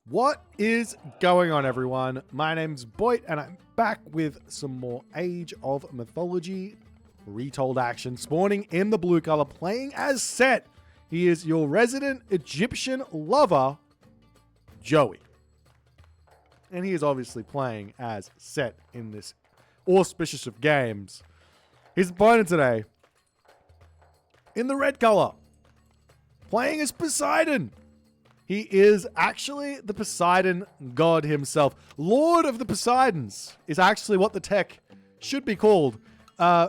What is going on, everyone? My name's Boit, and I'm back with some more Age of Mythology Retold action, spawning in the blue color, playing as Set. He is your resident Egyptian lover, Joey. And he is obviously playing as Set in this auspicious of games. His opponent today, in the red color, playing as Poseidon. He is actually the Poseidon god himself. Lord of the Poseidons is actually what the tech should be called,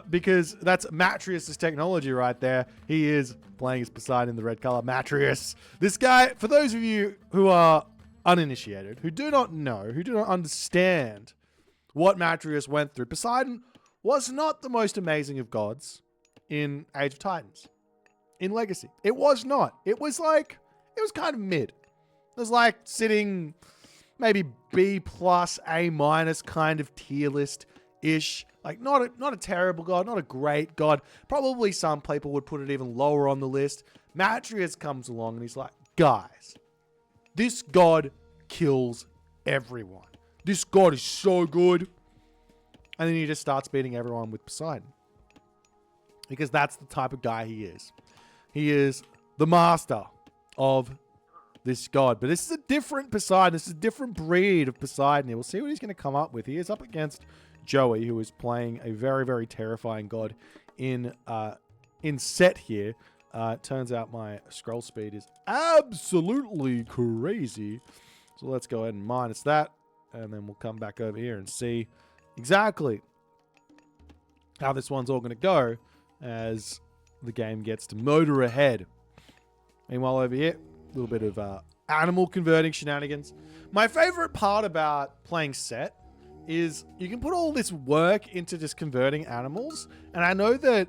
because that's Matreiuss' technology right there. He is playing as Poseidon in the red color. Matreiuss. This guy, for those of you who are uninitiated, who do not know, who do not understand what Matreiuss went through, Poseidon was not the most amazing of gods in Age of Titans. In Legacy. It was not. It was kind of mid. It was like sitting maybe B plus, A minus kind of tier list-ish. Like not a terrible god, not a great god. Probably some people would put it even lower on the list. Matreiuss comes along and he's like, guys, this god kills everyone. This god is so good. And then he just starts beating everyone with Poseidon. Because that's the type of guy he is. He is the master of this god. But this is a different Poseidon. This is a different breed of Poseidon here. We'll see what he's going to come up with. He is up against Joey, who is playing a very, very terrifying god in Set here. Turns out my scroll speed is absolutely crazy. So let's go ahead and minus that. And then we'll come back over here and see exactly how this one's all going to go as the game gets to motor ahead. Meanwhile, over here, a little bit of animal converting shenanigans. My favorite part about playing Set is you can put all this work into just converting animals. And I know that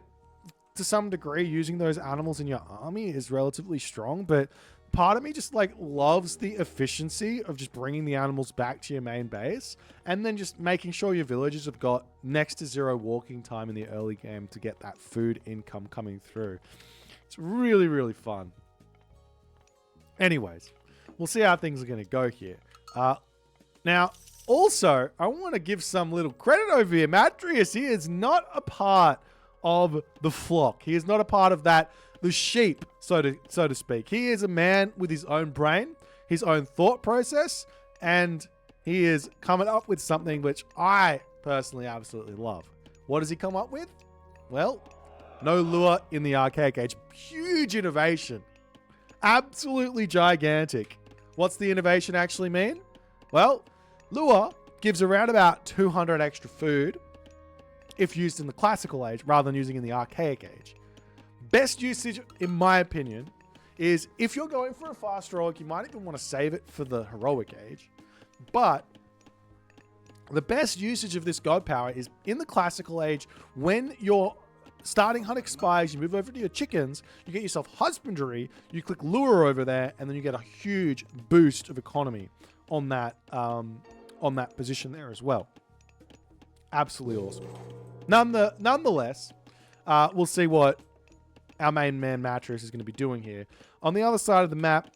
to some degree, using those animals in your army is relatively strong, but part of me just like loves the efficiency of just bringing the animals back to your main base and then just making sure your villagers have got next to zero walking time in the early game to get that food income coming through. It's really, really fun. Anyways, we'll see how things are going to go here. Now, also, I want to give some little credit over here. Matreiuss, he is not a part of the flock. He is not a part of that, the sheep, so to speak. He is a man with his own brain, his own thought process, and he is coming up with something which I personally absolutely love. What does he come up with? Well, no lure in the archaic age. Huge innovation. Absolutely gigantic. What's the innovation actually mean? Well, lure gives around about 200 extra food if used in the classical age rather than using in the archaic age. Best usage, in my opinion, is if you're going for a fast heroic, you might even want to save it for the heroic age. But the best usage of this god power is in the classical age when your starting hunt expires, you move over to your chickens, you get yourself husbandry, you click lure over there, and then you get a huge boost of economy on that position there as well. Absolutely awesome. Nonetheless, we'll see what our main man Matreiuss is going to be doing here. On the other side of the map,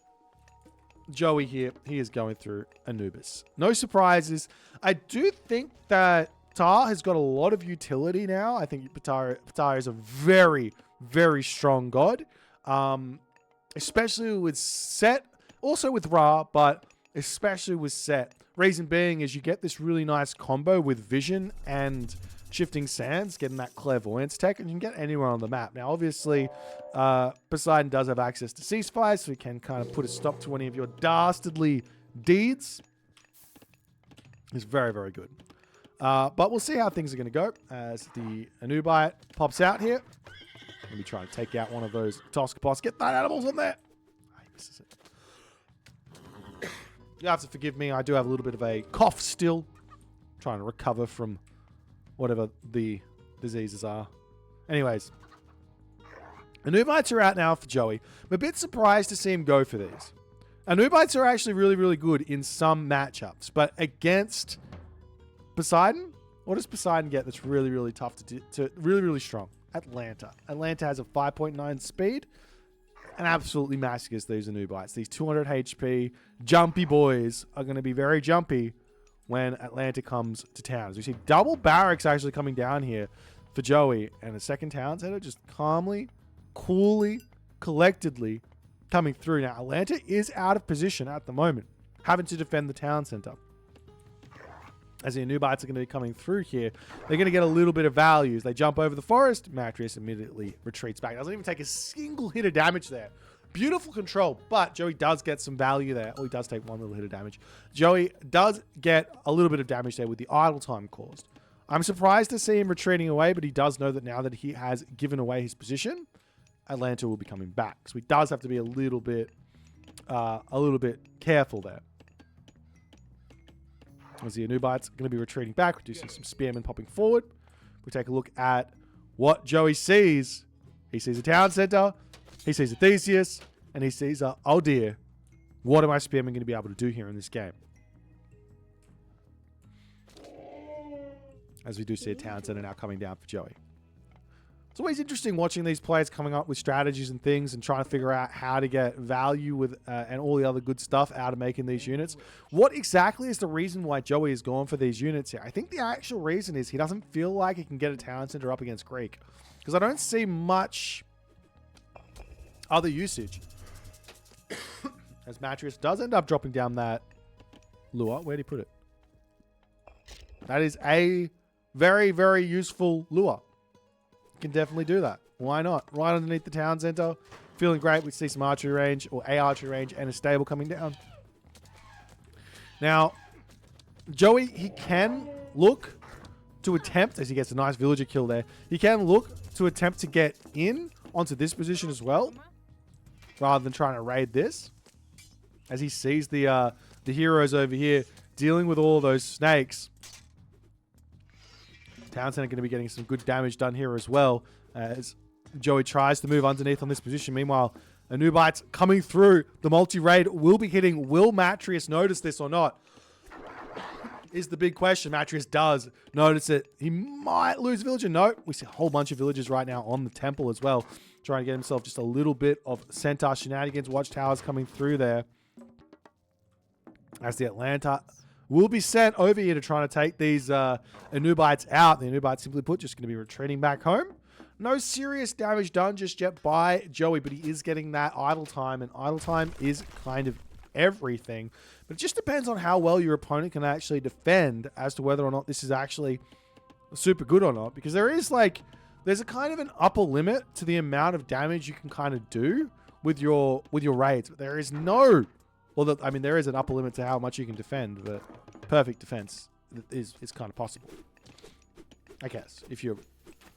Joey here, he is going through Anubis. No surprises. I do think that Ptah has got a lot of utility now. I think Ptah is a very, very strong god. Especially with Set, also with Ra, but especially with Set. Reason being is you get this really nice combo with Vision and Shifting Sands, getting that clairvoyance tech, and you can get anywhere on the map. Now, obviously, Poseidon does have access to ceasefire, so he can kind of put a stop to any of your dastardly deeds. It's very, very good. But we'll see how things are going to go as the Anubite pops out here. Let me try and take out one of those Toskopos. Get that animals on there. Oh, he misses it. You have to forgive me. I do have a little bit of a cough still. Trying to recover from whatever the diseases are. Anyways. Anubites are out now for Joey. I'm a bit surprised to see him go for these. Anubites are actually really, really good in some matchups. But against Poseidon, what does Poseidon get that's really, really tough to really, really strong? Atlanta. Atlanta has a 5.9 speed. and absolutely massacres these Anubites. These 200 HP jumpy boys are going to be very jumpy when Atlanta comes to town. As we see double barracks actually coming down here for Joey, and a second town center just calmly, coolly, collectedly coming through. Now, Atlanta is out of position at the moment, having to defend the town center. As the Anubites are going to be coming through here, they're going to get a little bit of value. As they jump over the forest, Matreiuss immediately retreats back. Doesn't even take a single hit of damage there. Beautiful control, but Joey does get some value there. Oh, he does take one little hit of damage. Joey does get a little bit of damage there with the idle time caused. I'm surprised to see him retreating away, but he does know that now that he has given away his position, Atlanta will be coming back. So he does have to be a little bit careful there. As the Anubites going to be retreating back, we do see some spearmen popping forward. We take a look at what Joey sees. He sees a town center, he sees a Theseus, and he sees, oh dear, what are my spearmen going to be able to do here in this game? As we do see a town center now coming down for Joey. It's always interesting watching these players coming up with strategies and things and trying to figure out how to get value with and all the other good stuff out of making these units. What exactly is the reason why Joey has gone for these units here? I think the actual reason is he doesn't feel like he can get a town center up against Greek, because I don't see much other usage. As Matreiuss does end up dropping down that lure. Where'd he put it? That is a very, very useful lure. Can definitely do that. Why not? Right underneath the town center. Feeling great. We see some archery range, or a archery range, and a stable coming down. Now, Joey, he can look to attempt, as he gets a nice villager kill there, he can look to attempt to get in onto this position as well, rather than trying to raid this. As he sees the heroes over here dealing with all those snakes. Town center going to be getting some good damage done here as well, as Joey tries to move underneath on this position. Meanwhile, Anubites coming through. The multi-raid will be hitting. Will Matreiuss notice this or not? Is the big question. Matreiuss does notice it. He might lose a villager. No, we see a whole bunch of villagers right now on the temple as well, trying to get himself just a little bit of centaur shenanigans. Watchtowers coming through there. As the Atlanta will be sent over here to try to take these Anubites out. The Anubites, simply put, just going to be retreating back home. No serious damage done just yet by Joey, but he is getting that idle time, and idle time is kind of everything. But it just depends on how well your opponent can actually defend as to whether or not this is actually super good or not, because there's a kind of an upper limit to the amount of damage you can kind of do with your raids, but there is no... Well, I mean, there is an upper limit to how much you can defend, but perfect defense is kind of possible. I guess, if you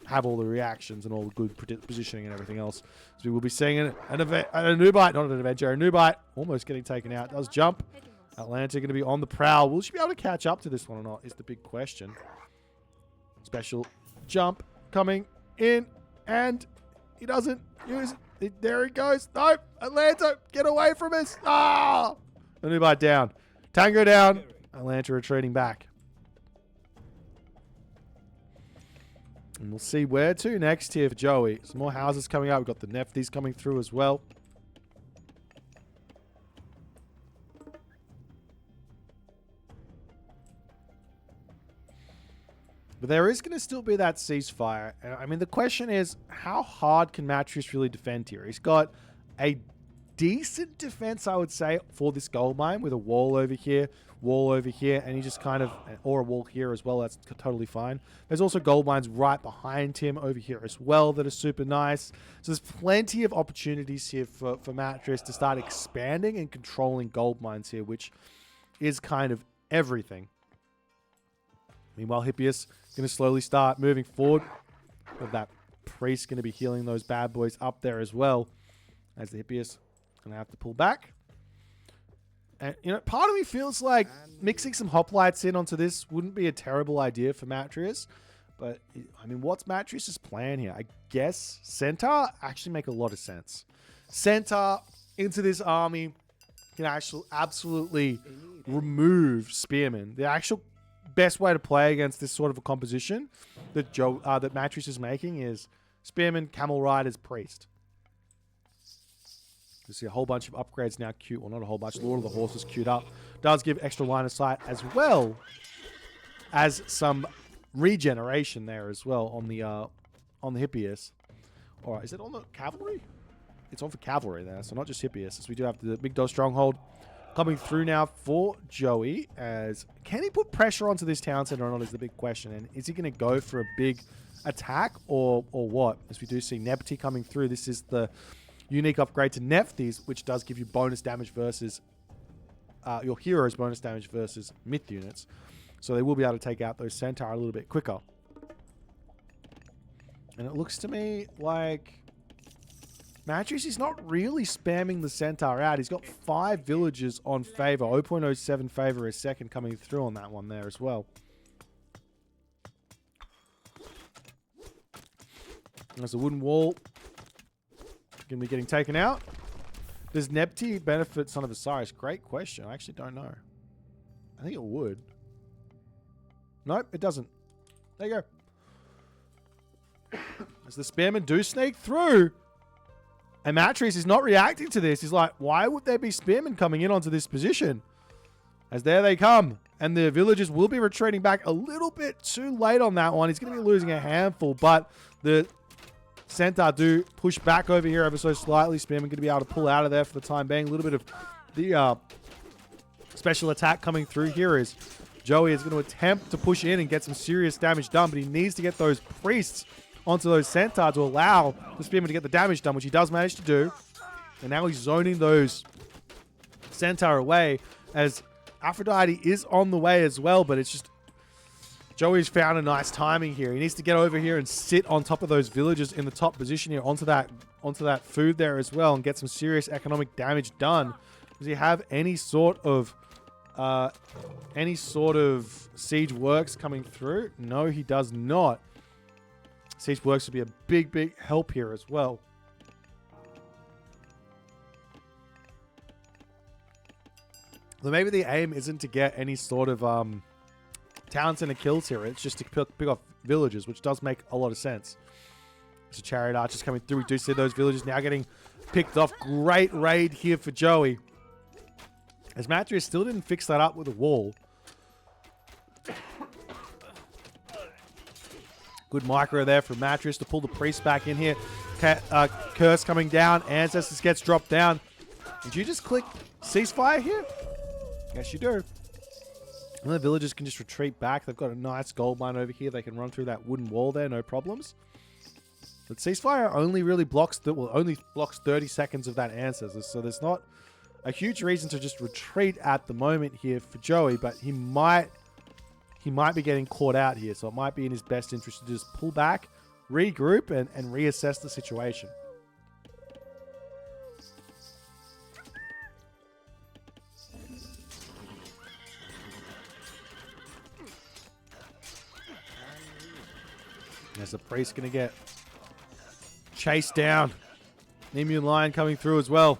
have all the reactions and all the good positioning and everything else. So we will be seeing an Anubite, not an Avenger, Anubite almost getting taken out. Does jump. Atlanta going to be on the prowl. Will she be able to catch up to this one or not is the big question. Special jump coming in, and he doesn't use it. There he goes. No, Atlanta, get away from us. Ah! Anubite down. Tango down. Atlanta retreating back. And we'll see where to next here for Joey. Some more houses coming up. We've got the Nephthys coming through as well. But there is going to still be that ceasefire. I mean, the question is, how hard can Matreiuss really defend here? He's got a decent defense, I would say, for this gold mine with a wall over here, and he just kind of, or a wall here as well. That's totally fine. There's also gold mines right behind him over here as well that are super nice. So there's plenty of opportunities here for Matreiuss to start expanding and controlling gold mines here, which is kind of everything. Meanwhile, Hippias going to slowly start moving forward. But that priest going to be healing those bad boys up there as well. As the Hippias going to have to pull back. And, you know, part of me feels like mixing some hoplites in onto this wouldn't be a terrible idea for Matreiuss. But, I mean, what's Matreiuss' plan here? I guess Centaur actually make a lot of sense. Centaur into this army can actually absolutely remove Spearmen. The actual best way to play against this sort of a composition that Matreiuss is making is Spearman, Camel Riders, Priest. You see a whole bunch of upgrades now queued. Well, not a whole bunch. Lord of the Horses queued up. Does give extra line of sight as well as some regeneration there as well on the Hippias. All right, is it on the Cavalry? It's on for Cavalry there, so not just Hippias. As we do have the Big Dog Stronghold coming through now for Joey. As can he put pressure onto this town center or not is the big question. And is he going to go for a big attack or what? As we do see Nepti coming through. This is the unique upgrade to Nephthys, which does give you bonus damage versus your heroes bonus damage versus myth units. So they will be able to take out those Centaur a little bit quicker. And it looks to me like Matreiuss is not really spamming the Centaur out. He's got 5 villages on favor. 0.07 favor a second coming through on that one there as well. There's a wooden wall. Going to be getting taken out. Does Nepti benefit Son of Osiris? Great question. I actually don't know. I think it would. Nope, it doesn't. There you go. As the spearmen do sneak through. And Matreiuss is not reacting to this. He's like, why would there be spearmen coming in onto this position? As there they come. And the villagers will be retreating back a little bit too late on that one. He's going to be losing a handful, but the Centaur do push back over here ever so slightly. Spearman going to be able to pull out of there for the time being. A little bit of the special attack coming through here is Joey is going to attempt to push in and get some serious damage done, but he needs to get those priests onto those Centaur to allow the Spearman to get the damage done, which he does manage to do. And now he's zoning those Centaur away as Aphrodite is on the way as well, but it's just Joey's found a nice timing here. He needs to get over here and sit on top of those villagers in the top position here onto that food there as well and get some serious economic damage done. Does he have any sort of siege works coming through? No, he does not. Siege works would be a big help here as well. So maybe the aim isn't to get any sort of town center kills here. It's just to pick off villagers, which does make a lot of sense. There's a chariot archers coming through. We do see those villagers now getting picked off. Great raid here for Joey. As Matreiuss still didn't fix that up with a wall. Good micro there from Matreiuss to pull the priest back in here. Curse coming down. Ancestors gets dropped down. Did you just click ceasefire here? Yes, you do. And the villagers can just retreat back. They've got a nice gold mine over here. They can run through that wooden wall there, no problems. But ceasefire only really blocks 30 seconds of that ancestors. So there's not a huge reason to just retreat at the moment here for Joey, but he might be getting caught out here. So it might be in his best interest to just pull back, regroup, and reassess the situation. As the priest going to get chased down. An immune lion coming through as well.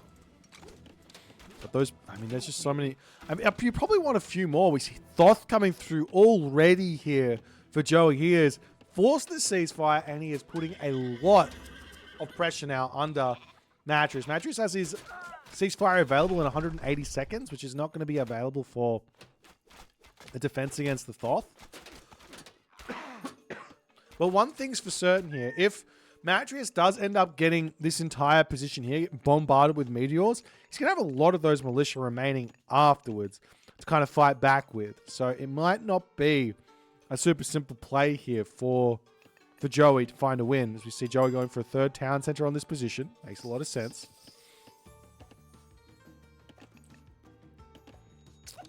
But those, I mean, there's just so many. I mean, you probably want a few more. We see Thoth coming through already here for Joey. He has forced the ceasefire and he is putting a lot of pressure now under Matreiuss. Matreiuss has his ceasefire available in 180 seconds, which is not going to be available for a defense against the Thoth. But one thing's for certain here. If Matreiuss does end up getting this entire position here bombarded with meteors, he's going to have a lot of those militia remaining afterwards to kind of fight back with. So it might not be a super simple play here for Joey to find a win. As we see Joey going for a third town center on this position. Makes a lot of sense.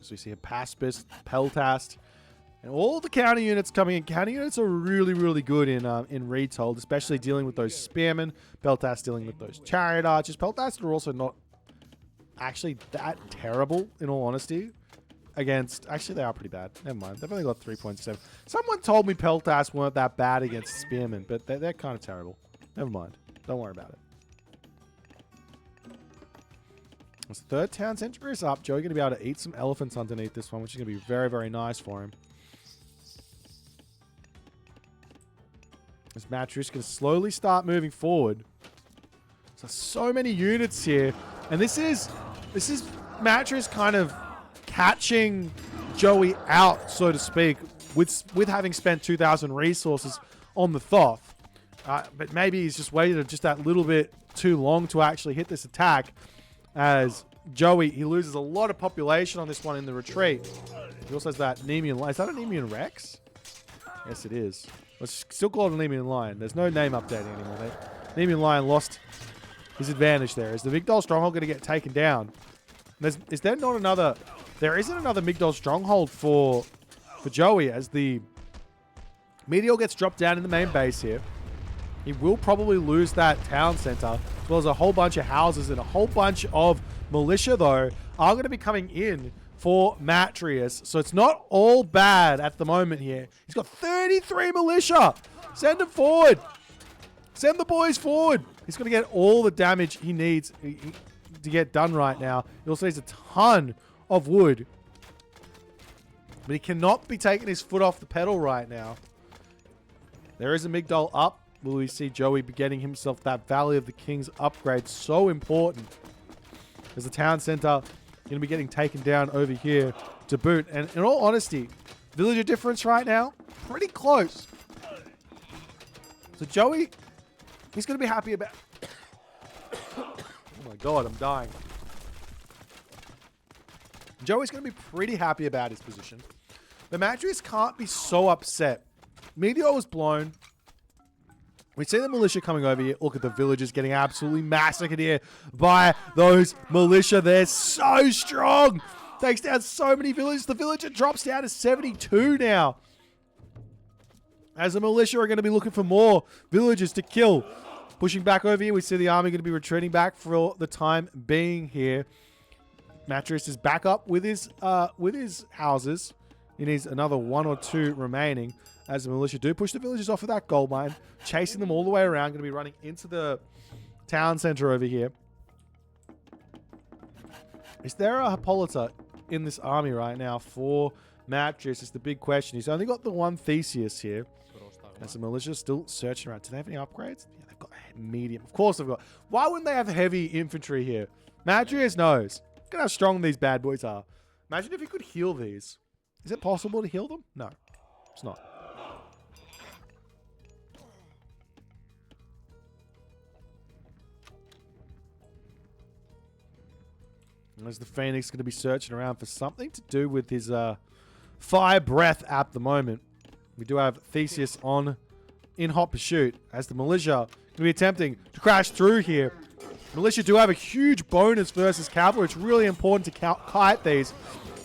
So we see a Paspis, Peltast, and all the counter units coming in. Counter units are really good in Retold, especially dealing with those spearmen. Peltast dealing with those chariot archers. Peltast are also not actually that terrible, in all honesty. Against, actually they are pretty bad. Never mind. They've only got 3.7. Someone told me Peltast weren't that bad against spearmen, but they're kind of terrible. Never mind. Don't worry about it. This third town center is up. Joey going to be able to eat some elephants underneath this one, which is going to be very nice for him. As Matreiuss can slowly start moving forward. So many units here And this is Matreiuss kind of catching Joey out, so to speak, with having spent 2,000 resources on the Thoth. But maybe he's just waited just that little bit too long to actually hit this attack, as Joey, he loses a lot of population on this one in the retreat. He also has that Nemean Lion. Is that a Nemean Rex? Yes, it is. Let's still call it a Nemean Lion. There's no name updating anymore. Nemean Lion lost his advantage there. Is the Migdol Stronghold going to get taken down? Is there not another... There isn't another Migdol Stronghold for Joey, as the Meteor gets dropped down in the main base here. He will probably lose that town center, as well as a whole bunch of houses, and a whole bunch of militia, though, are going to be coming in for Matreiuss. So it's not all bad at the moment here. He's got 33 militia. Send them forward. Send the boys forward. He's going to get all the damage he needs to get done right now. He also needs a ton of wood. But he cannot be taking his foot off the pedal right now. There is a Migdol up. Will we see Joey be getting himself that Valley of the Kings upgrade? So important. As the town center going to be getting taken down over here to boot. And in all honesty, villager difference right now, pretty close. So Joey, he's going to be happy about... Oh my God, I'm dying. Joey's going to be pretty happy about his position. But Matreiuss can't be so upset. Meteor was blown. We see the militia coming over here. Look at the villagers getting absolutely massacred here by those militia. They're so strong. Takes down so many villagers. The villager drops down to 72 now. As the militia are going to be looking for more villagers to kill. Pushing back over here. We see the army going to be retreating back for the time being here. Matreiuss is back up with his houses. He needs another 1 or 2 remaining. As the militia do push the villagers off of that gold mine, chasing them all the way around, going to be running into the town center over here. Is there a Hippolyta in this army right now for Matreiuss? Is the big question. He's only got the one Theseus here. As the militia still searching around. Do they have any upgrades? Yeah, they've got medium. Of course they've got. Why wouldn't they have heavy infantry here? Matreiuss knows. Look at how strong these bad boys are. Imagine if he could heal these. Is it possible to heal them? No, it's not. As the Phoenix going to be searching around for something to do with his fire breath at the moment. We do have Theseus in hot pursuit, as the militia going to be attempting to crash through here. Militia do have a huge bonus versus cavalry. It's really important to kite these.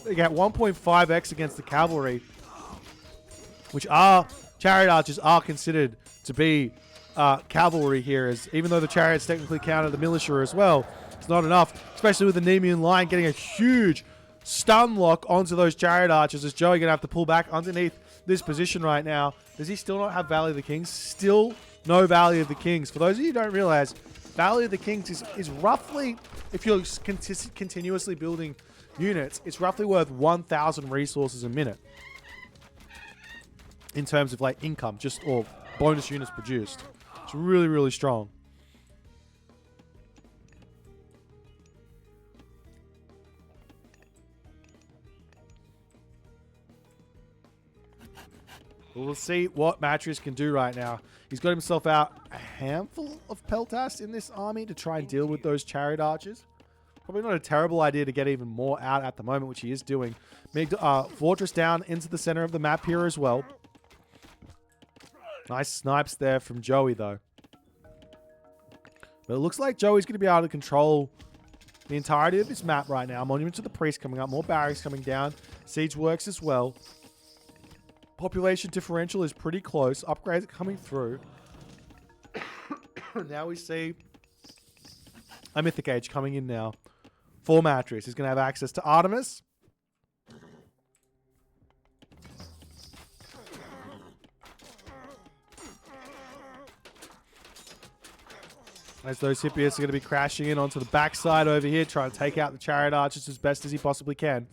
They get 1.5x against the cavalry, which are chariot archers are considered to be cavalry here, as even though the chariots technically counter the militia as well. It's not enough, especially with the Nemean Lion getting a huge stun lock onto those chariot archers, as Joey going to have to pull back underneath this position right now. Does he still not have Valley of the Kings? Still no Valley of the Kings. For those of you who don't realize, Valley of the Kings is roughly, if you're continuously building units, it's roughly worth 1,000 resources a minute. In terms of like income, just or bonus units produced. It's really, really strong. We'll see what Matreiuss can do right now. He's got himself out a handful of Peltas in this army to try and deal with those chariot archers. Probably not a terrible idea to get even more out at the moment, which he is doing. Fortress down into the center of the map here as well. Nice snipes there from Joey, though. But it looks like Joey's going to be able to control the entirety of this map right now. Monument to the Priest coming up. More barracks coming down. Siege works as well. Population differential is pretty close. Upgrades coming through. Now we see a Mythic Age coming in now for Matreiuss. He's going to have access to Artemis. As those Hippias are going to be crashing in onto the backside over here, trying to take out the chariot archers as best as he possibly can.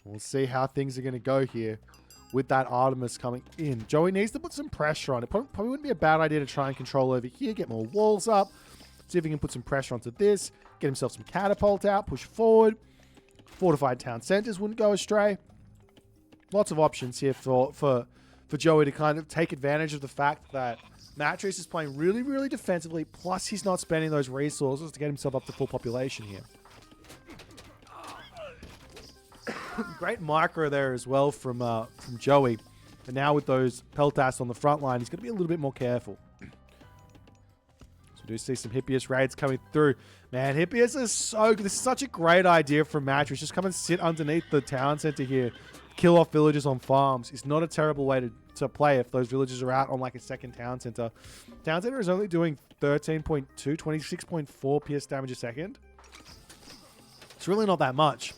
We'll see how things are going to go here. with that Artemis coming in. Joey needs to put some pressure on it. Probably wouldn't be a bad idea to try and control over here, get more walls up, see if he can put some pressure onto this, get himself some catapult out, push forward. Fortified town centers wouldn't go astray. Lots of options here for Joey to kind of take advantage of the fact that Matreiuss is playing really, really defensively, plus he's not spending those resources to get himself up to full population here. Great micro there as well from Joey. And now with those Peltas on the front line, he's going to be a little bit more careful. So we do see some Hippias raids coming through. Man, Hippias is so good. This is such a great idea from Matreiuss. Just come and sit underneath the town center here. Kill off villagers on farms. It's not a terrible way to play if those villagers are out on like a second town center. Town center is only doing 13.2, 26.4 pierce damage a second. It's really not that much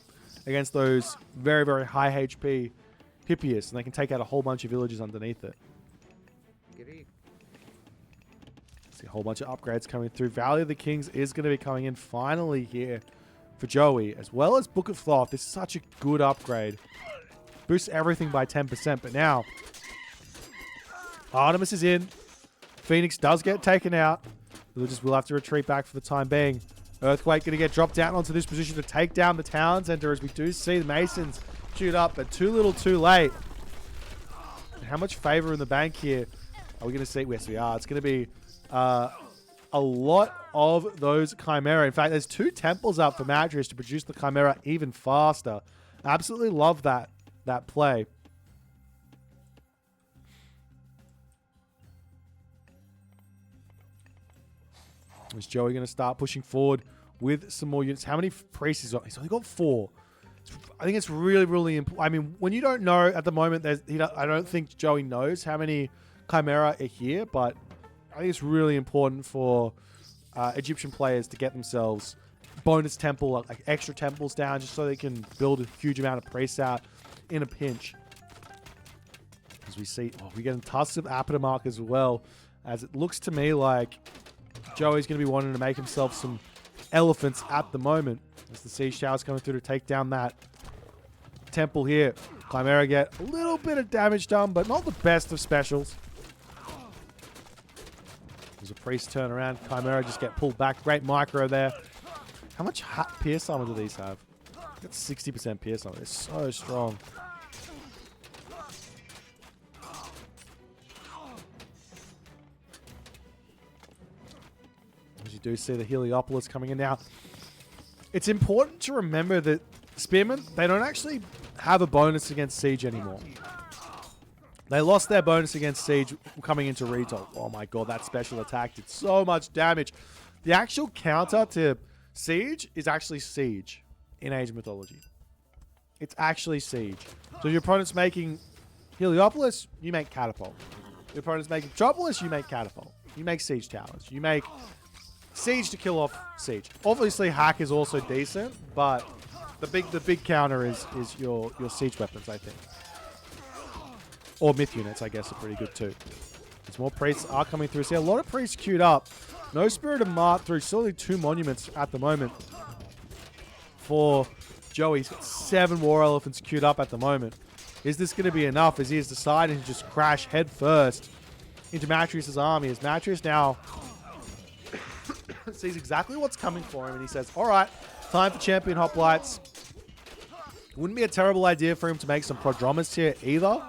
against those very, very high HP Hippias, and they can take out a whole bunch of villagers underneath it. See a whole bunch of upgrades coming through. Valley of the Kings is going to be coming in finally here for Joey, as well as Book of Thoth. This is such a good upgrade. Boosts everything by 10%, but now Artemis is in. Phoenix does get taken out. Villagers will have to retreat back for the time being. Earthquake going to get dropped down onto this position to take down the town center, as we do see the Masons queued up, but too little too late. And how much favor in the bank here are we going to see? Yes, we are. It's going to be a lot of those Chimera. In fact, there's 2 temples up for Matreiuss to produce the Chimera even faster. Absolutely love that play. Is Joey going to start pushing forward with some more units? How many priests he's got? He's only got 4. I think it's really, really important. I mean, when you don't know at the moment, I don't think Joey knows how many Chimera are here, but I think it's really important for Egyptian players to get themselves bonus temple, like extra temples down, just so they can build a huge amount of priests out in a pinch. As we see, we get a Tusks of Apatomark as well, as it looks to me like Joey's going to be wanting to make himself some elephants at the moment. As the siege tower's coming through to take down that temple here. Chimera get a little bit of damage done, but not the best of specials. There's a priest turn around. Chimera just get pulled back. Great micro there. How much pierce armor do these have? Got 60% pierce armor. They're so strong. You do see the Heliopolis coming in now. It's important to remember that Spearmen, they don't actually have a bonus against Siege anymore. They lost their bonus against Siege coming into Retold. Oh my god, that special attack did so much damage. The actual counter to Siege is actually Siege in Age of Mythology. It's actually Siege. So if your opponent's making Heliopolis, you make Catapult. Your opponent's making Metropolis, you make Catapult. You make Siege Towers. You make Siege to kill off Siege. Obviously, Hack is also decent, but the big counter is your Siege weapons, I think. Or Myth units, I guess, are pretty good too. There's more priests are coming through. See, a lot of priests queued up. No Spirit of Mart through. Still only 2 monuments at the moment for Joey. He's got 7 War Elephants queued up at the moment. Is this going to be enough as he is deciding to just crash head first into Matreiuss' army? As Matreiuss now sees exactly what's coming for him, and he says, all right, time for Champion Hoplites. Wouldn't be a terrible idea for him to make some Prodromus here either.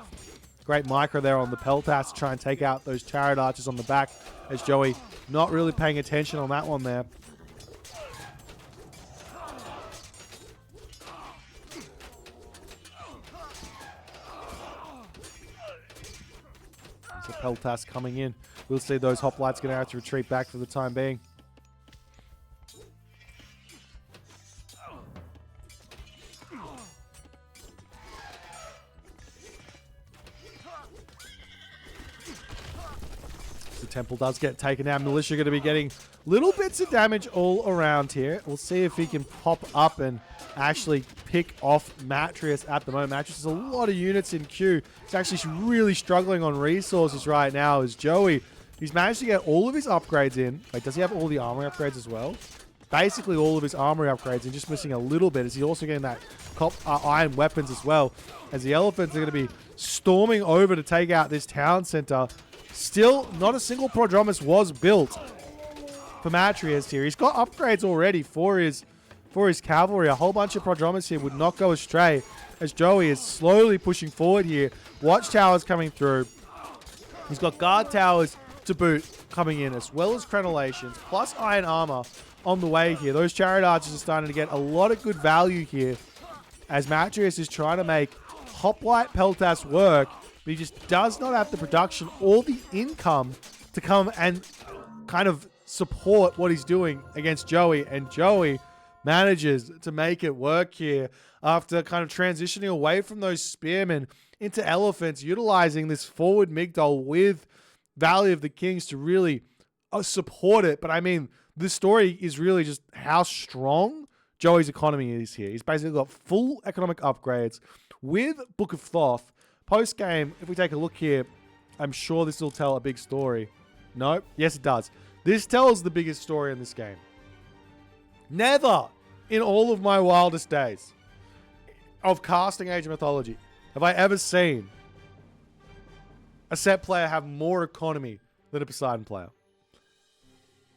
Great micro there on the Peltas to try and take out those Chariot Archers on the back, as Joey not really paying attention on that one there. There's the Peltas coming in. We'll see those Hoplites going to have to retreat back for the time being. Temple does get taken out. Militia going to be getting little bits of damage all around here. We'll see if he can pop up and actually pick off Matreiuss at the moment. Matreiuss has a lot of units in queue. He's actually really struggling on resources right now as Joey, he's managed to get all of his upgrades in. Wait, does he have all the armor upgrades as well? basically all of his armory upgrades and just missing a little bit. Is he also getting that iron weapons as well? As the elephants are going to be storming over to take out this town center. Still, not a single prodromus was built for Matreiuss here. He's got upgrades already for his cavalry. A whole bunch of prodromus here would not go astray as Joey is slowly pushing forward here. Watchtowers coming through. He's got guard towers to boot coming in, as well as crenellations, plus iron armor on the way here. Those chariot archers are starting to get a lot of good value here as Matreiuss is trying to make Hoplite Peltas work, but he just does not have the production or the income to come and kind of support what he's doing against Joey, and Joey manages to make it work here after kind of transitioning away from those spearmen into elephants, utilizing this forward Migdol with Valley of the Kings to really support it. But I mean, this story is really just how strong Joey's economy is here. He's basically got full economic upgrades with Book of Thoth. Post-game, if we take a look here, I'm sure this will tell a big story. No? Yes, it does. This tells the biggest story in this game. Never in all of my wildest days of casting Age of Mythology have I ever seen a set player have more economy than a Poseidon player.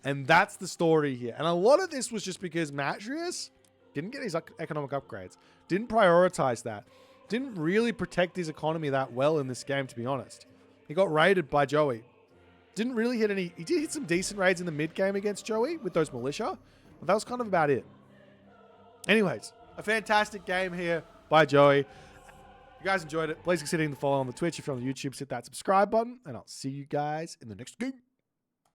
And that's the story here. And a lot of this was just because Matreiuss didn't get his economic upgrades. Didn't prioritize that. Didn't really protect his economy that well in this game, to be honest. He got raided by Joey. Didn't really hit any... He did hit some decent raids in the mid-game against Joey with those militia. But that was kind of about it. Anyways, a fantastic game here by Joey. If you guys enjoyed it, please consider hitting the follow on the Twitch. If you're on the YouTube, hit that subscribe button. And I'll see you guys in the next game.